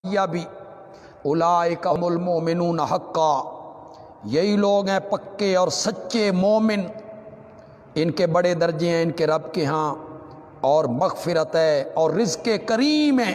یا بھی اولئک هم المؤمنون حقا، یہی لوگ ہیں پکے اور سچے مومن، ان کے بڑے درجے ہیں ان کے رب کے ہاں، اور مغفرت ہے اور رزق کریم ہے،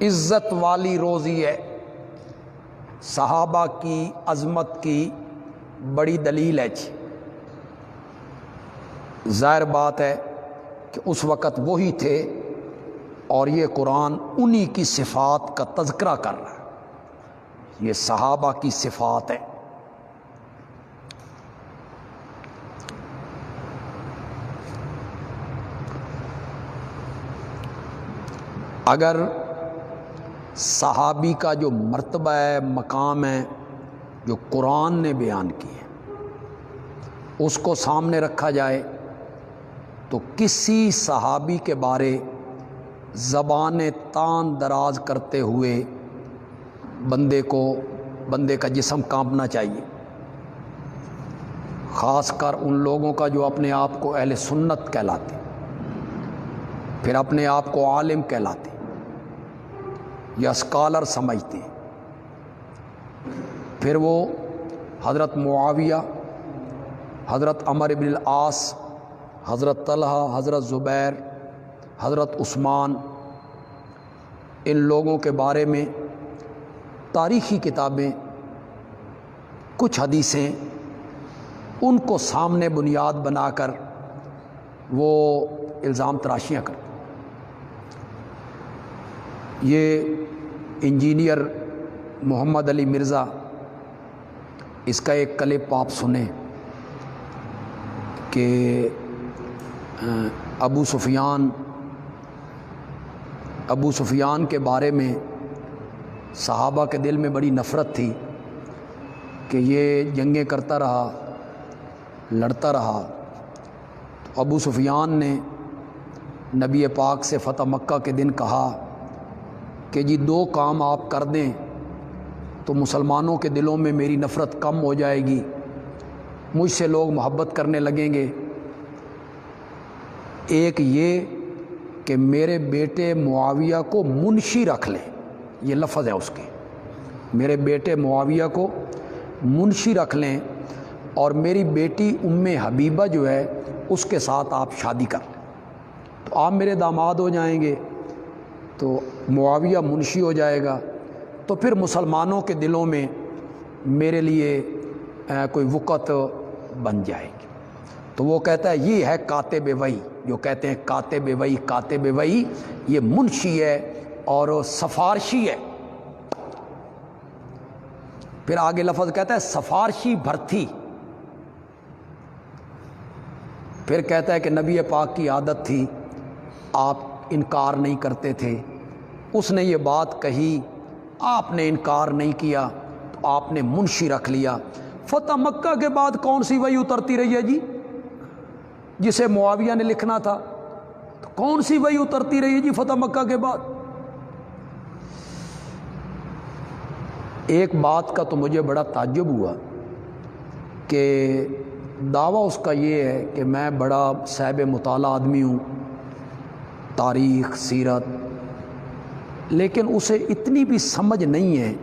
عزت والی روزی ہے۔ صحابہ کی عظمت کی بڑی دلیل ہے جی، ظاہر بات ہے کہ اس وقت وہی تھے اور یہ قرآن انہی کی صفات کا تذکرہ کر رہا ہے، یہ صحابہ کی صفات ہے۔ اگر صحابی کا جو مرتبہ ہے، مقام ہے، جو قرآن نے بیان کی ہے، اس کو سامنے رکھا جائے تو کسی صحابی کے بارے زبان تان دراز کرتے ہوئے بندے کا جسم کانپنا چاہیے، خاص کر ان لوگوں کا جو اپنے آپ کو اہل سنت کہلاتے، پھر اپنے آپ کو عالم کہلاتے یا اسکالر سمجھتے ہیں، پھر وہ حضرت معاویہ، حضرت عمر بن العاص، حضرت طلحہ، حضرت زبیر، حضرت عثمان، ان لوگوں کے بارے میں تاریخی کتابیں، کچھ حدیثیں ان کو سامنے بنیاد بنا کر وہ الزام تراشیاں کرتے۔ یہ انجینئر محمد علی مرزا، اس کا ایک کلپ آپ سنیں کہ ابو سفیان کے بارے میں صحابہ کے دل میں بڑی نفرت تھی کہ یہ جنگیں کرتا رہا، لڑتا رہا، تو ابو سفیان نے نبی پاک سے فتح مکہ کے دن کہا کہ جی دو کام آپ کر دیں تو مسلمانوں کے دلوں میں میری نفرت کم ہو جائے گی، مجھ سے لوگ محبت کرنے لگیں گے۔ ایک یہ کہ میرے بیٹے معاویہ کو منشی رکھ لیں، یہ لفظ ہے اس کے، میرے بیٹے معاویہ کو منشی رکھ لیں، اور میری بیٹی ام حبیبہ جو ہے اس کے ساتھ آپ شادی کر لیں، تو آپ میرے داماد ہو جائیں گے، تو معاویہ منشی ہو جائے گا، تو پھر مسلمانوں کے دلوں میں میرے لیے کوئی وقت بن جائے گی۔ تو وہ کہتا ہے یہ ہے کاتب وحی، جو کہتے ہیں کاتب وحی، یہ منشی ہے اور سفارشی ہے۔ پھر آگے لفظ کہتا ہے سفارشی بھرتی، پھر کہتا ہے کہ نبی پاک کی عادت تھی، آپ انکار نہیں کرتے تھے، اس نے یہ بات کہی، آپ نے انکار نہیں کیا، تو آپ نے منشی رکھ لیا۔ فتح مکہ کے بعد کون سی وحی اترتی رہی ہے جی، جسے معاویہ نے لکھنا تھا، تو کون سی وحی اترتی رہی ہے جی فتح مکہ کے بعد؟ ایک بات کا تو مجھے بڑا تعجب ہوا کہ دعویٰ اس کا یہ ہے کہ میں بڑا صاحب مطالعہ آدمی ہوں، تاریخ، سیرت، لیکن اسے اتنی بھی سمجھ نہیں ہے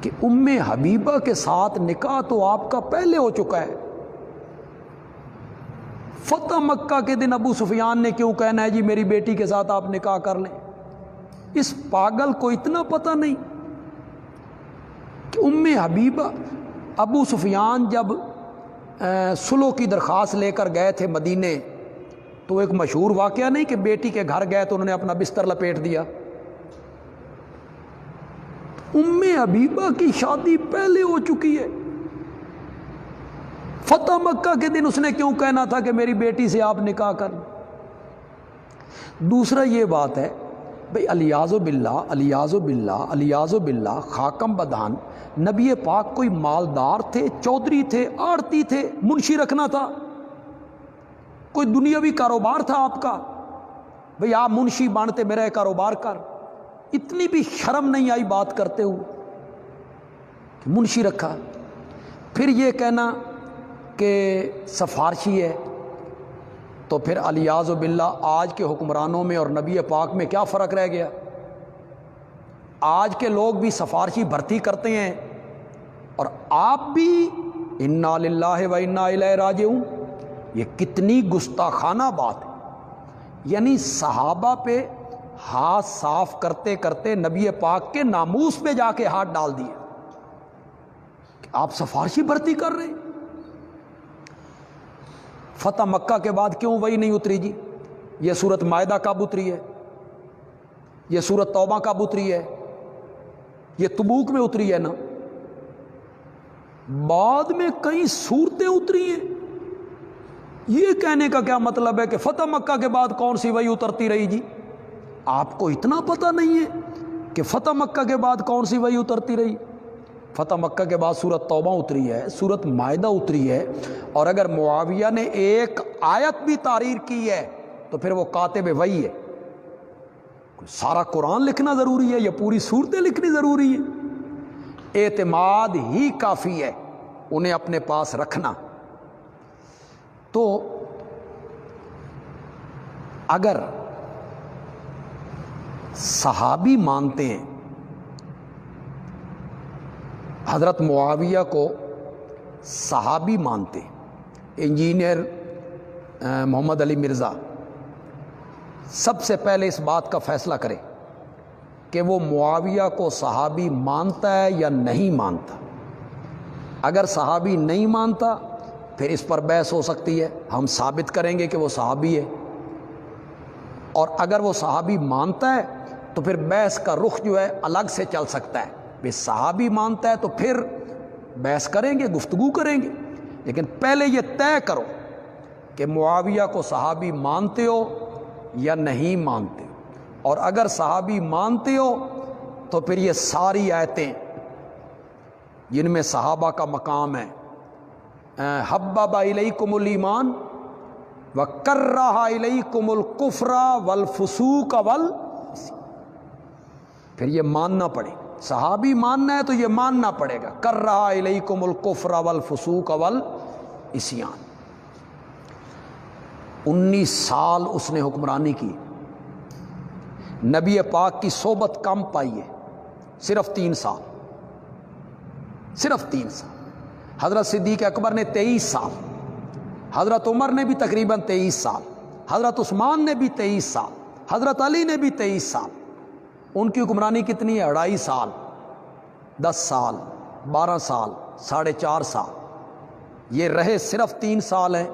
کہ ام حبیبہ کے ساتھ نکاح تو آپ کا پہلے ہو چکا ہے، فتح مکہ کے دن ابو سفیان نے کیوں کہنا ہے جی میری بیٹی کے ساتھ آپ نکاح کر لیں؟ اس پاگل کو اتنا پتہ نہیں کہ ام حبیبہ، ابو سفیان جب صلح کی درخواست لے کر گئے تھے مدینے، تو ایک مشہور واقعہ نہیں کہ بیٹی کے گھر گئے تو انہوں نے اپنا بستر لپیٹ دیا؟ ام حبیبہ کی شادی پہلے ہو چکی ہے، فتح مکہ کے دن اس نے کیوں کہنا تھا کہ میری بیٹی سے آپ نکاح کر؟ دوسرا یہ بات ہے بھئی الیاذ باللہ خاکم بدہن، نبی پاک کوئی مالدار تھے، چودھری تھے، آڑتی تھے، منشی رکھنا تھا؟ کوئی دنیاوی کاروبار تھا آپ کا؟ بھئی آپ منشی بانتے میرا کاروبار کر، اتنی بھی شرم نہیں آئی بات کرتے ہوئے کہ منشی رکھا؟ پھر یہ کہنا کہ سفارشی ہے، تو پھر الیاذ باللہ آج کے حکمرانوں میں اور نبی پاک میں کیا فرق رہ گیا؟ آج کے لوگ بھی سفارشی بھرتی کرتے ہیں اور آپ بھی انا للہ و انا الیہ راجعون. یہ کتنی گستاخانہ بات ہے. یعنی صحابہ پہ ہاتھ صاف کرتے کرتے نبی پاک کے ناموس پہ جا کے ہاتھ ڈال دیے کہ آپ سفارشی بھرتی کر رہے ہیں. فتح مکہ کے بعد کیوں وہی نہیں اتری جی؟ یہ سورت مائدہ کب اتری ہے؟ یہ سورت توبہ کب اتری ہے؟ یہ تبوک میں اتری ہے نا. بعد میں کئی صورتیں اتری ہیں. یہ کہنے کا کیا مطلب ہے کہ فتح مکہ کے بعد کون سی وحی اترتی رہی جی؟ آپ کو اتنا پتہ نہیں ہے کہ فتح مکہ کے بعد کون سی وحی اترتی رہی؟ فتح مکہ کے بعد سورت توبہ اتری ہے، سورت مائدہ اتری ہے. اور اگر معاویہ نے ایک آیت بھی تحریر کی ہے تو پھر وہ کاتب وحی ہے. سارا قرآن لکھنا ضروری ہے یا پوری صورتیں لکھنی ضروری ہے؟ اعتماد ہی کافی ہے انہیں اپنے پاس رکھنا. تو اگر صحابی مانتے ہیں حضرت معاویہ کو، صحابی مانتے ہیں، انجینئر محمد علی مرزا سب سے پہلے اس بات کا فیصلہ کرے کہ وہ معاویہ کو صحابی مانتا ہے یا نہیں مانتا. اگر صحابی نہیں مانتا پھر اس پر بحث ہو سکتی ہے، ہم ثابت کریں گے کہ وہ صحابی ہے. اور اگر وہ صحابی مانتا ہے تو پھر بحث کا رخ جو ہے الگ سے چل سکتا ہے. بے صحابی مانتا ہے تو پھر بحث کریں گے، گفتگو کریں گے. لیکن پہلے یہ طے کرو کہ معاویہ کو صحابی مانتے ہو یا نہیں مانتے ہو. اور اگر صحابی مانتے ہو تو پھر یہ ساری آیتیں جن میں صحابہ کا مقام ہے، حبب الیکم الایمان وکرہ الیکم الکفر والفسوق پھر یہ ماننا پڑے. صحابی ماننا ہے تو یہ ماننا پڑے گا، کرہ الیکم الکفر والفسوق والعصیان. 19 سال اس نے حکمرانی کی، نبی پاک کی صحبت کم پائی ہے، صرف 3 سال، صرف 3 سال. حضرت صدیق اکبر نے 23 سال، حضرت عمر نے بھی تقریباً 23 سال، حضرت عثمان نے بھی 23 سال، حضرت علی نے بھی 23 سال. ان کی حکمرانی کتنی ہے؟ 2.5 سال، 10 سال، 12 سال، 4.5 سال. یہ رہے صرف 3 سال ہیں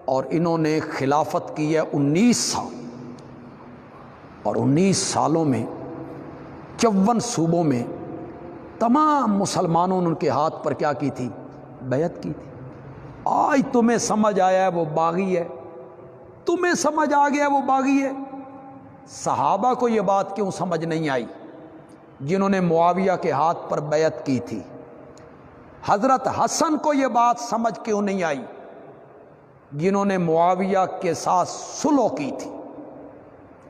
اور انہوں نے خلافت کی ہے 19 سال. اور 19 سالوں میں 54 صوبوں میں تمام مسلمانوں نے ان کے ہاتھ پر کیا کی تھی؟ بیعت کی تھی. آج تمہیں سمجھ آیا ہے وہ باغی ہے، تمہیں سمجھ آ گیا وہ باغی ہے. صحابہ کو یہ بات کیوں سمجھ نہیں آئی جنہوں نے معاویہ کے ہاتھ پر بیعت کی تھی؟ حضرت حسن کو یہ بات سمجھ کیوں نہیں آئی جنہوں نے معاویہ کے ساتھ صلح کی تھی؟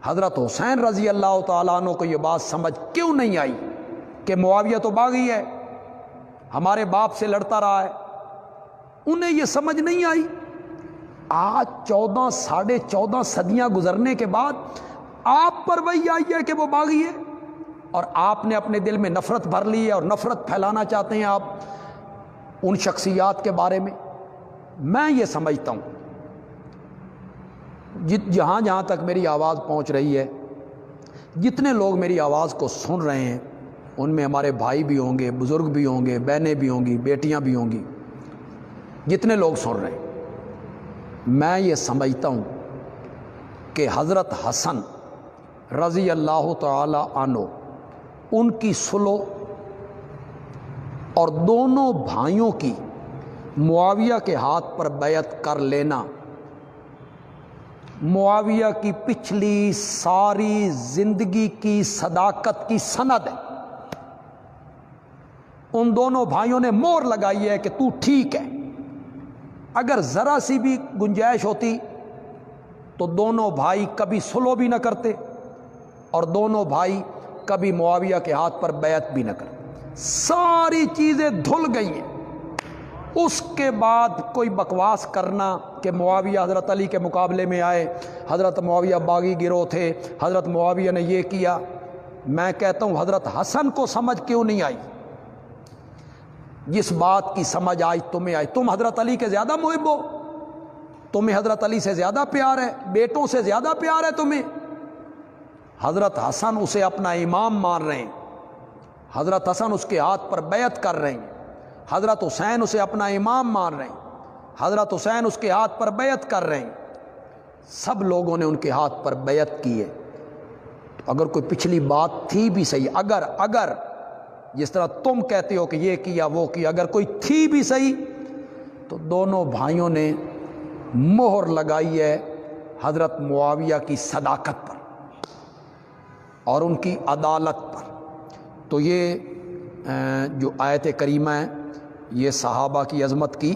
حضرت حسین رضی اللہ تعالیٰ عنہ کو یہ بات سمجھ کیوں نہیں آئی کہ معاویہ تو باغی ہے، ہمارے باپ سے لڑتا رہا ہے؟ انہیں یہ سمجھ نہیں آئی. آج 14 ساڑھے 14 صدیاں گزرنے کے بعد آپ پر وہی آئی ہے کہ وہ باغی ہے، اور آپ نے اپنے دل میں نفرت بھر لی ہے اور نفرت پھیلانا چاہتے ہیں آپ ان شخصیات کے بارے میں. میں یہ سمجھتا ہوں جہاں جہاں تک میری آواز پہنچ رہی ہے، جتنے لوگ میری آواز کو سن رہے ہیں ان میں ہمارے بھائی بھی ہوں گے، بزرگ بھی ہوں گے، بہنیں بھی ہوں گی، بیٹیاں بھی ہوں گی، جتنے لوگ سن رہے ہیں، میں یہ سمجھتا ہوں کہ حضرت حسن رضی اللہ تعالی عنہ ان کی صلح اور دونوں بھائیوں کی معاویہ کے ہاتھ پر بیعت کر لینا معاویہ کی پچھلی ساری زندگی کی صداقت کی سند ہے. ان دونوں بھائیوں نے مہر لگائی ہے کہ تو ٹھیک ہے. اگر ذرا سی بھی گنجائش ہوتی تو دونوں بھائی کبھی صلح بھی نہ کرتے اور دونوں بھائی کبھی معاویہ کے ہاتھ پر بیعت بھی نہ کرتے. ساری چیزیں دھل گئی ہیں. اس کے بعد کوئی بکواس کرنا کہ معاویہ حضرت علی کے مقابلے میں آئے، حضرت معاویہ باغی گروہ تھے، حضرت معاویہ نے یہ کیا، میں کہتا ہوں حضرت حسن کو سمجھ کیوں نہیں آئی؟ جس بات کی سمجھ آئی تمہیں آئی. تم حضرت علی کے زیادہ محب ہو, تمہیں حضرت علی سے زیادہ پیار ہے, بیٹوں سے زیادہ پیار ہے تمہیں. حضرت حسن اسے اپنا امام مان رہے ہیں, حضرت حسن اس کے ہاتھ پر بیعت کر رہے ہیں, حضرت حسین اسے اپنا امام مان رہے ہیں, حضرت حسین اس کے ہاتھ پر بیعت کر رہے ہیں. سب لوگوں نے ان کے ہاتھ پر بیعت کی ہے. تو اگر کوئی پچھلی بات تھی بھی صحیح, اگر جس طرح تم کہتے ہو کہ یہ کیا وہ کیا, اگر کوئی تھی بھی صحیح, تو دونوں بھائیوں نے مہر لگائی ہے حضرت معاویہ کی صداقت پر اور ان کی عدالت پر. تو یہ جو آیت کریمہ ہے یہ صحابہ کی عظمت کی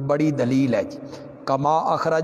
بڑی دلیل ہے. کما اخرج